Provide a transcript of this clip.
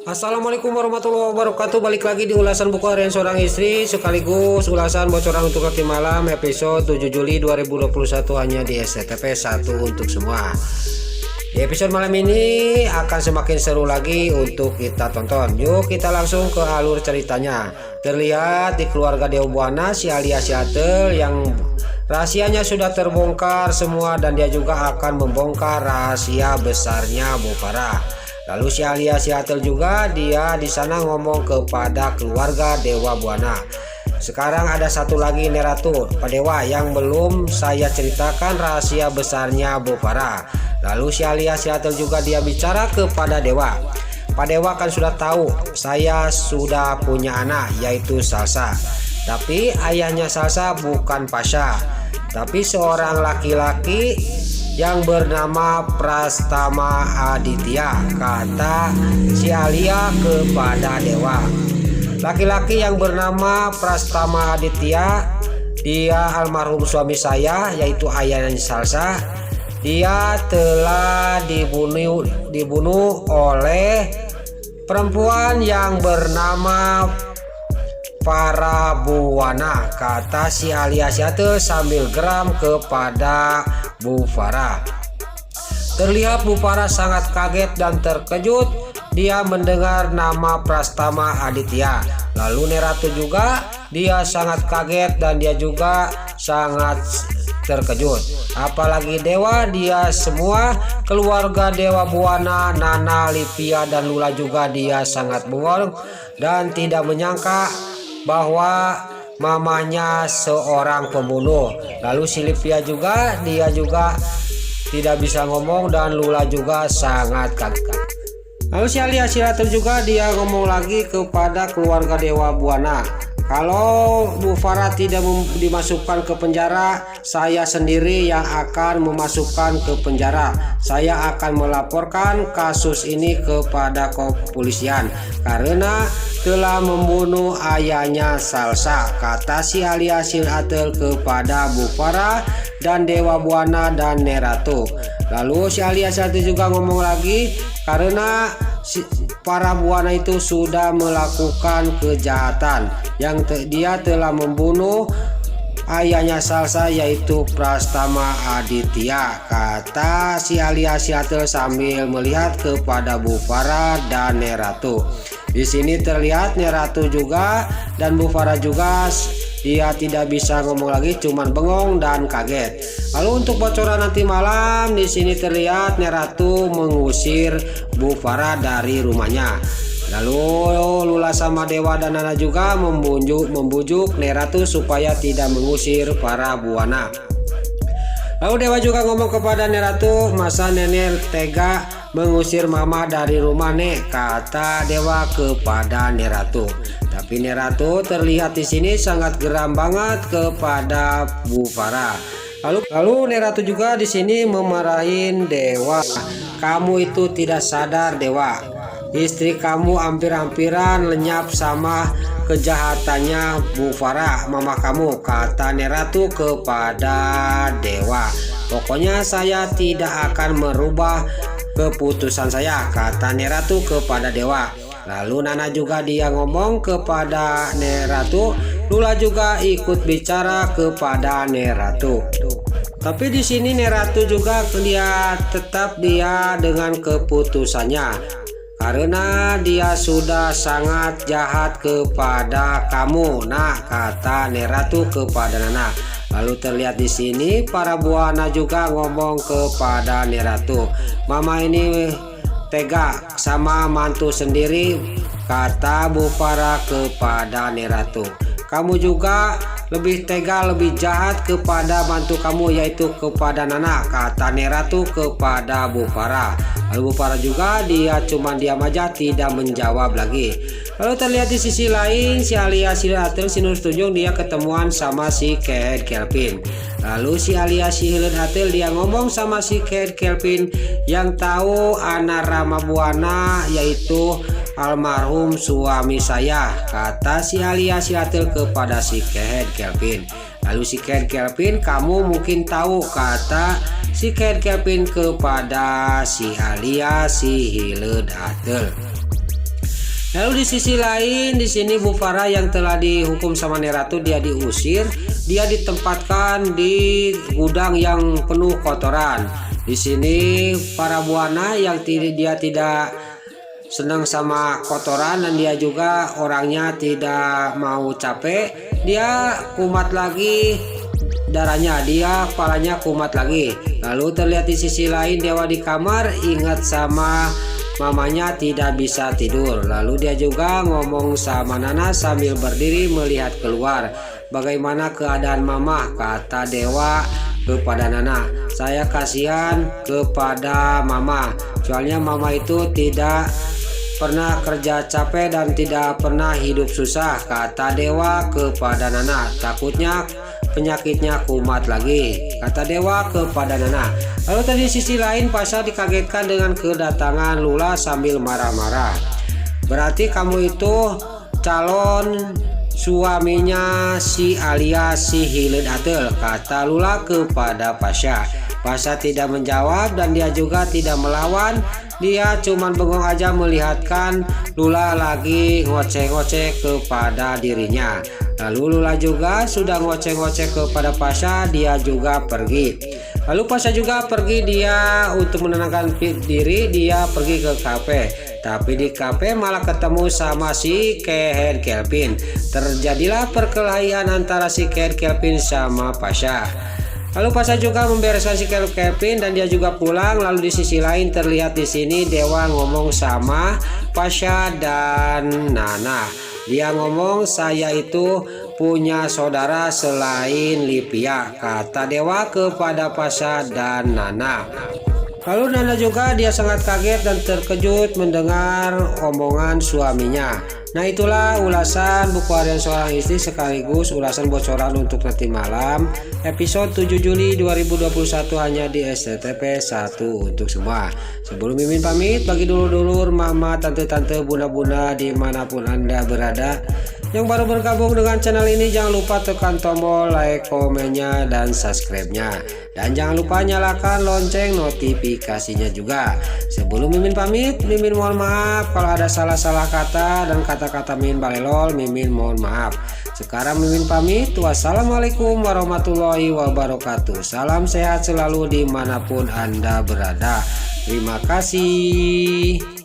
Assalamualaikum warahmatullahi wabarakatuh. Balik lagi di ulasan buku harian seorang istri sekaligus ulasan bocoran untuk roti malam episode 7 Juli 2021 hanya di SCTV 1 untuk semua. Di episode malam ini akan semakin seru lagi untuk kita tonton. Yuk kita langsung ke alur ceritanya. Terlihat di keluarga Dewa Buana si alias Yatel yang rahasianya sudah terbongkar semua dan dia juga akan membongkar rahasia besarnya Bu Farah. Lalu si alias Yatel juga dia di sana ngomong kepada keluarga Dewa Buana. Sekarang ada satu lagi Neratu Pak Dewa yang belum saya ceritakan rahasia besarnya Bu Farah. Lalu si alias Yatel juga dia bicara kepada Dewa. Pak Dewa kan sudah tahu saya sudah punya anak yaitu Salsa. Tapi ayahnya Salsa bukan Pasha, tapi seorang laki-laki yang bernama Prastama Aditya, kata si Alia kepada Dewa. Laki-laki yang bernama Prastama Aditya, dia almarhum suami saya yaitu ayahnya Salsa. Dia telah dibunuh oleh perempuan yang bernama Farah Buana, kata si alias Yatel sambil geram kepada Bu Farah. Terlihat Bu Farah sangat kaget dan terkejut dia mendengar nama Prastama Aditya. Lalu Neratu juga dia sangat kaget dan dia juga sangat terkejut. Apalagi Dewa, dia semua keluarga Dewa Buana, Nana, Livia dan Lula juga dia sangat bengong dan tidak menyangka bahwa mamanya seorang pembunuh. Lalu si Livia juga dia juga tidak bisa ngomong dan Lula juga sangat kaget. Lalu si alias Yatel juga dia ngomong lagi kepada keluarga Dewa Buana. Kalau Bu Farah tidak dimasukkan ke penjara, saya sendiri yang akan memasukkan ke penjara. Saya akan melaporkan kasus ini kepada kepolisian karena telah membunuh ayahnya Salsa, kata si alias Yatel kepada Bu Farah dan Dewa Buana dan Neratu. Lalu si alias Yatel juga ngomong lagi karena para Buana itu sudah melakukan kejahatan yang dia telah membunuh ayahnya Salsa yaitu Prastama Aditya, kata si alias Yatel sambil melihat kepada Bu Farah dan Neratu. Di sini terlihat Neratu juga dan Bu Farah juga dia tidak bisa ngomong lagi, cuman bengong dan kaget. Lalu untuk bocoran nanti malam di sini terlihat Neratu mengusir Bu Farah dari rumahnya. Lalu Lula sama Dewa dan Nana juga membujuk Neratu supaya tidak mengusir para Buana. Lalu Dewa juga ngomong kepada Neratu, masa nenek tega mengusir mama dari rumah nek, kata Dewa kepada Neratu. Tapi Neratu terlihat di sini sangat geram banget kepada Bu Farah. Lalu Neratu juga di sini memarahin Dewa. Kamu itu tidak sadar Dewa. Istri kamu hampir-hampiran lenyap sama kejahatannya Bu Farah, mama kamu, kata Neratu kepada Dewa. Pokoknya saya tidak akan merubah keputusan saya, kata Neratu kepada Dewa. Lalu Nana juga dia ngomong kepada Neratu. Lula juga ikut bicara kepada Neratu. Tapi di sini Neratu juga dia tetap dia dengan keputusannya karena dia sudah sangat jahat kepada kamu, nah, kata Neratu kepada Nana. Lalu terlihat di sini para Buana juga ngomong kepada Neratu, mama ini tega sama mantu sendiri, kata Bu Farah kepada Neratu. Kamu juga lebih tega, lebih jahat kepada mantu kamu yaitu kepada Nana, kata Neratu kepada Bu Farah. Lalu Bu Farah juga dia cuma diam aja tidak menjawab lagi. Lalu terlihat di sisi lain si alias Yatel Sinur Tunjung dia ketemuan sama si Kate Kelvin. Lalu si alias Yatel dia ngomong sama si Kate Kelvin yang tahu anak Rama Buana yaitu almarhum suami saya, kata si alias Yatel kepada si Kate Kelvin. Lalu si Kate Kelvin, kamu mungkin tahu, kata si Kevin kepada si Alia si Hiledatel. Lalu di sisi lain di sini Bu Farah yang telah dihukum sama Neratu dia diusir, dia ditempatkan di gudang yang penuh kotoran. Di sini para buana yang dia tidak senang sama kotoran dan dia juga orangnya tidak mau capek, dia kumat lagi darahnya, dia kepalanya kumat lagi. Lalu terlihat di sisi lain Dewa di kamar ingat sama mamanya tidak bisa tidur. Lalu dia juga ngomong sama Nana sambil berdiri melihat keluar. Bagaimana keadaan mama? Kata Dewa kepada Nana. Saya kasihan kepada mama. Soalnya mama itu tidak pernah kerja capek dan tidak pernah hidup susah. Kata Dewa kepada Nana. Takutnya penyakitnya kumat lagi, kata Dewa kepada Nana. Lalu tadi sisi lain Pasha dikagetkan dengan kedatangan Lula sambil marah-marah. Berarti kamu itu calon suaminya si Alia si Hiledatel, kata Lula kepada Pasha. Pasha tidak menjawab dan dia juga tidak melawan. Dia cuma bengong aja melihatkan Lula lagi ngoceh-ngoceh kepada dirinya. Lalu Lula juga sudah ngoceh-ngoceh kepada Pasha, dia juga pergi. Lalu Pasha juga pergi, dia untuk menenangkan diri dia pergi ke kafe. Tapi di kafe malah ketemu sama si Kevin. Terjadilah perkelahian antara si Kevin sama Pasha. Lalu Pasha juga membereskan si Kevin dan dia juga pulang. Lalu di sisi lain terlihat di sini Dewa ngomong sama Pasha dan Nana. Dia ngomong saya itu punya saudara selain Livia, kata Dewa kepada Pasha dan Nana. Lalu Nana juga dia sangat kaget dan terkejut mendengar omongan suaminya. Nah itulah ulasan buku harian seorang istri sekaligus ulasan bocoran untuk nanti malam episode 7 Juli 2021 hanya di SCTP 1 untuk semua. Sebelum Mimin pamit, bagi dulur-dulur, mama, tante-tante, bunda-bunda dimanapun Anda berada yang baru bergabung dengan channel ini, jangan lupa tekan tombol like, komennya, dan subscribe-nya. Dan jangan lupa nyalakan lonceng notifikasinya juga. Sebelum Mimin pamit, Mimin mohon maaf kalau ada salah-salah kata dan kata-kata Mimin balelol, Mimin mohon maaf. Sekarang Mimin pamit, wassalamualaikum warahmatullahi wabarakatuh. Salam sehat selalu dimanapun Anda berada. Terima kasih.